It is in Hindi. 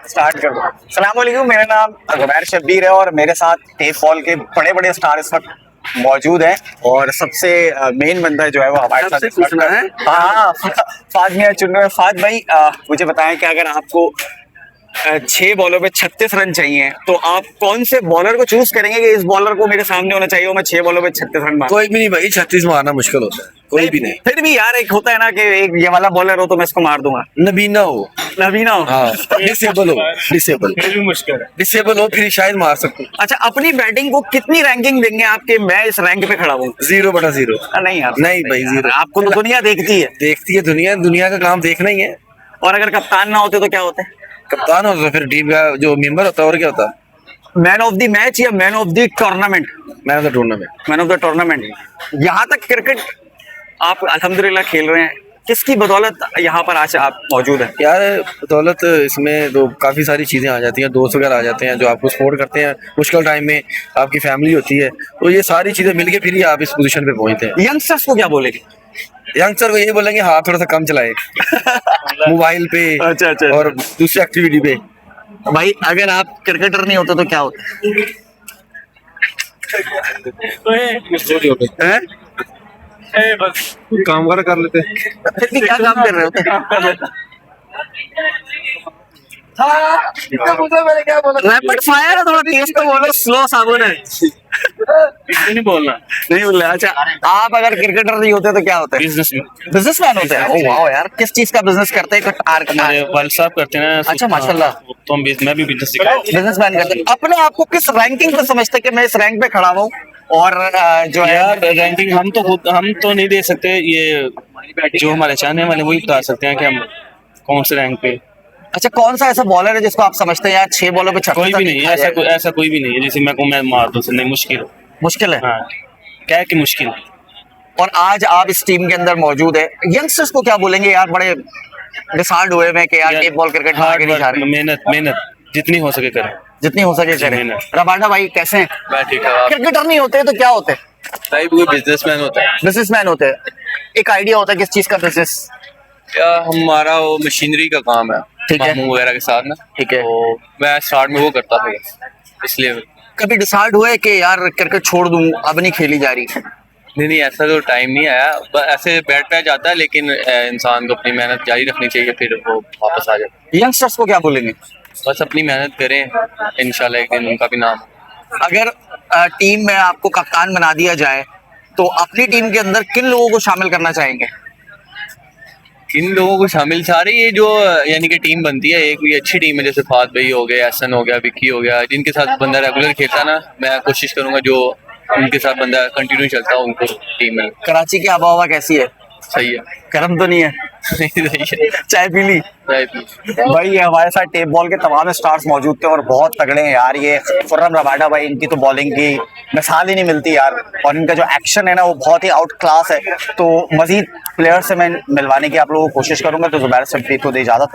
स्टार्ट कर दो। अस्सलाम वालेकुम, मेरा नाम ज़ुबैर शब्बीर है और मेरे साथ टेप बॉल के बड़े बड़े स्टार इस वक्त मौजूद हैं और सबसे मेन बंदा जो है वो हमारे साथ पूछना है। हाँ, फाद मियां चुन रहे हैं। फाद भाई, मुझे बताएं कि अगर आपको 6 बॉलों पे 36 रन चाहिए तो आप कौन से बॉलर को चूज करेंगे कि इस बॉलर को मेरे सामने होना चाहिए और मैं 6 बॉलों पे 36 रन मारूं? कोई भी नहीं भाई, 36 मारना मुश्किल होता है, कोई भी नहीं। फिर भी यार एक होता है ना कि एक ये वाला बॉलर हो तो मैं इसको मार दूंगा। नबीना हो, नवीना हो। हाँ, डिसेबल हो, डिसेबल फिर भी मुश्किल है। डिसेबल हो फिर शायद मार सकते हो। अच्छा, अपनी बैटिंग को कितनी रैंकिंग देंगे आपके मैं इस रैंक पे खड़ा हूँ? 0/0। नहीं यार, नहीं भाई, 0। आपको तो दुनिया देखती है। देखती है दुनिया, दुनिया का काम देखना ही है। और अगर कप्तान ना होते तो क्या होते? कप्तान हो तो फिर टीम का जो मेंबर होता है, और क्या होता है? मैन ऑफ द मैच या man of the tournament? Man of the tournament. Man of the tournament. यहाँ तक क्रिकेट आप अल्हम्दुलिल्लाह खेल रहे हैं, किसकी बदौलत यहाँ पर आज आप मौजूद हैं? यार बदौलत इसमें तो काफ़ी सारी चीज़ें आ जाती हैं, दोस्त वगैरह आ जाते हैं जो आपको सपोर्ट करते हैं मुश्किल टाइम में, आपकी फैमिली होती है, तो ये सारी चीज़ें मिलके फिर ही आप इस पोजीशन पे पहुंचते हैं। यंगस्टर्स को क्या बोलेंगे? यंगस्टर को ये बोलेंगे हाथ थोड़ा सा कम चलाए मोबाइल पे अच्छा। और दूसरी एक्टिविटी पे। भाई अगर आप क्रिकेटर नहीं होते तो क्या होते हैं? बस काम कर लेते। फिर भी क्या काम कर रहे होते? रैपिड फायर है, थोड़ा तेज तो बोलो, स्लो साबुन है। नहीं बोलना। नहीं बोल रहे। अच्छा, आप अगर क्रिकेटर नहीं होते तो क्या होते? बिजनेसमैन होते हैं। ओह वाह यार, किस चीज का बिजनेस करते हैं? हमारे वालिद साहब करते हैं। अच्छा, माशाल्लाह। तो मैं भी बिजनेस सीखा हूं। बिजनेसमैन करते हैं। अपने आप को किस रैंकिंग पे समझते हैं कि मैं इस रैंक पे खड़ा हूँ? और जो है यार रैंकिंग हम तो नहीं दे सकते, ये जो हमारे चाहने वाले वही बता सकते हैं कि हम कौन से रैंक पे। अच्छा, कौन सा ऐसा बॉलर है जिसको आप समझते हैं यार 6 बॉलों पे 36 कोई भी नहीं, ऐसा कोई भी नहीं है जैसे मैं मार दूं। नहीं, मुश्किल है। हाँ, क्या है कि मुश्किल। और आज आप इस टीम के अंदर मौजूद है, यंगस्टर्स को क्या बोलेंगे यार? बड़े डिसार्ड हुए हैं कि यार टेप बॉल क्रिकेट में आगे नहीं जा रहे। मेहनत जितनी हो सके करें। जितनी हो सके करें। मेहनत। रबाडा भाई कैसे हैं? मैं ठीक है। क्रिकेटर नहीं होते तो क्या होते? भाई कोई बिजनेसमैन होता है बिजनेसमैन होते हैं। एक आइडिया होता है किस चीज का बिजनेस? क्या? हमारा वो मशीनरी का काम है, ठीक है। मामू वगैरह के साथ ना। ठीक है। तो मैं स्टार्ट में वो करता था, इसलिए कभी डिसाइड हुए कि यार क्रिकेट छोड़ दूं, अब नहीं खेली जा रही? नहीं, ऐसा तो टाइम नहीं आया। ऐसे बैठ पे जाता है, लेकिन इंसान को अपनी मेहनत जारी रखनी चाहिए, फिर वो वापस आ जाता यंगस्टर्स को क्या बोलेंगे? है। बस अपनी मेहनत करें, इंशाल्लाह एक दिन उनका भी नाम। अगर टीम में आपको कप्तान बना दिया जाए तो अपनी टीम के अंदर किन लोगों को शामिल करना चाहेंगे? किन लोगों को शामिल? सारे ये जो यानी कि टीम बनती है, एक भी अच्छी टीम है, जैसे फात भाई हो गए, एहसन हो गया, विक्की हो गया, जिनके साथ बंदा रेगुलर खेलता ना, मैं कोशिश करूंगा जो उनके साथ बंदा कंटिन्यू चलता है उनको टीम में। कराची की आबो हवा कैसी है? सही है। गर्म तो नहीं है? चाय पी ली? भाई ये हमारे साथ टेप बॉल के तमाम स्टार्स मौजूद थे और बहुत तगड़े हैं यार। ये खुर्रम रबाडा भाई, इनकी तो बॉलिंग की मिसाल ही नहीं मिलती यार, और इनका जो एक्शन है ना वो बहुत ही आउट क्लास है। तो मजीद प्लेयर से मैं मिलवाने की आप लोगों को कोशिश करूंगा। तो ज़ुबैर शब्बीर को दे इजाजत।